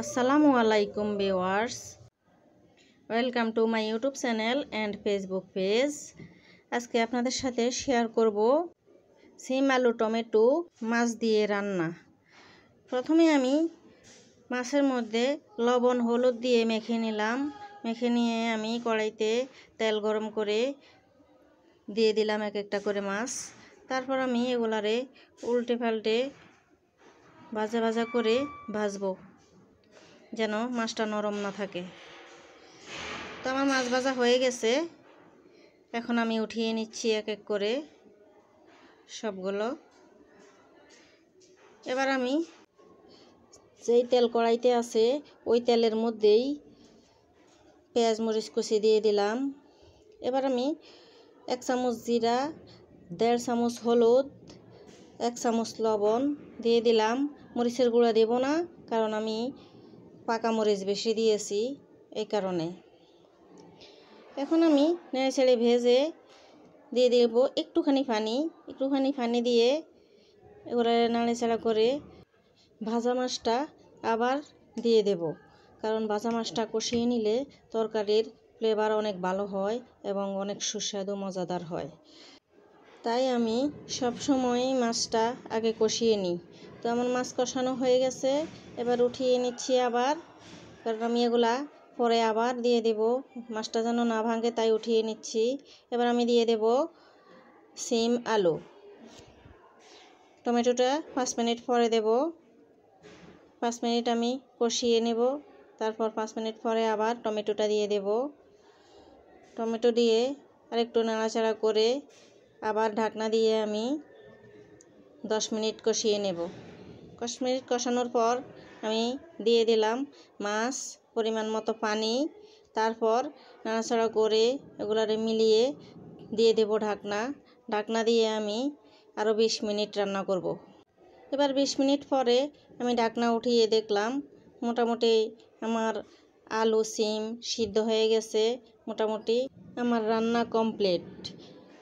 আসসালামু আলাইকুম viewers, welcome to my YouTube channel and Facebook page. আজকে আপনাদের সাথে শেয়ার করব সিম আলু টমেটো মাছ দিয়ে রান্না। প্রথমে আমি মাছের মধ্যে লবণ হলুদ দিয়ে মেখে নিলাম। মেখে নিয়ে আমি কড়াইতে তেল গরম করে দিয়ে দিলাম এক একটা করে মাছ। তারপর আমি এগুলারে উল্টে পাল্টে ভাজা ভাজা করে ভাজবো, যেন মাছটা নরম না থাকে। তো আমার মাছ ভাজা হয়ে গেছে, এখন আমি উঠিয়ে নিচ্ছি এক এক করে সবগুলো। এবার আমি যেই তেল কড়াইতে আছে ওই তেলের মধ্যেই পেঁয়াজ মরিচ কুচি দিয়ে দিলাম। এবার আমি 1 চামচ জিরা, 1.5 চামচ হলুদ, 1 চামচ লবণ দিয়ে দিলাম। মরিচের গুঁড়া দেব না, কারণ আমি পাকা মরিচ বেশি দিয়েছি এই কারণে। এখন আমি নেড়ে ছেড়ে ভেজে দিয়ে দেব একটুখানি পানি দিয়ে এগুলো নাড়াচাড়া করে ভাজা মাছটা আবার দিয়ে দেব, কারণ ভাজা মাছটা কষিয়ে নিলে তরকারির ফ্লেভার অনেক ভালো হয় এবং অনেক সুস্বাদু মজাদার হয়। তাই আমি সব সময় মাছটা আগে কষিয়ে নিই। তো আমার মাছ কষানো হয়ে গেছে, এবার উঠিয়ে নিচ্ছি আবার, কারণ আমি এগুলা পরে আবার দিয়ে দেব, মাছটা যেন না ভাঙে তাই উঠিয়ে নিচ্ছি। এবার আমি দিয়ে দেব সিম আলু। টমেটোটা 5 মিনিট পরে দেব। 5 মিনিট আমি কষিয়ে নেব, তারপর 5 মিনিট পরে আবার টমেটোটা দিয়ে দেব। টমেটো দিয়ে আরেকটু নাড়াচাড়া করে আবার ঢাকনা দিয়ে আমি 10 মিনিট কষিয়ে নেব। 10 মিনিট কষানোর পর আমি দিয়ে দিলাম মাছ, পরিমাণ মতো পানি। তারপর নাড়াচাড়া করে এগুলারে মিলিয়ে দিয়ে দেব ঢাকনা দিয়ে আমি আরও 20 মিনিট রান্না করব। এবার 20 মিনিট পরে আমি ঢাকনা উঠিয়ে দেখলাম মোটামুটি আমার আলু সিম সিদ্ধ হয়ে গেছে। মোটামুটি আমার রান্না কমপ্লিট।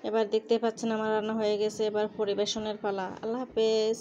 এবার দেখতে পাচ্ছেন আমার রান্না হয়ে গেছে। এবার পরিবেশনের পালা। আল্লাহ হাফেজ।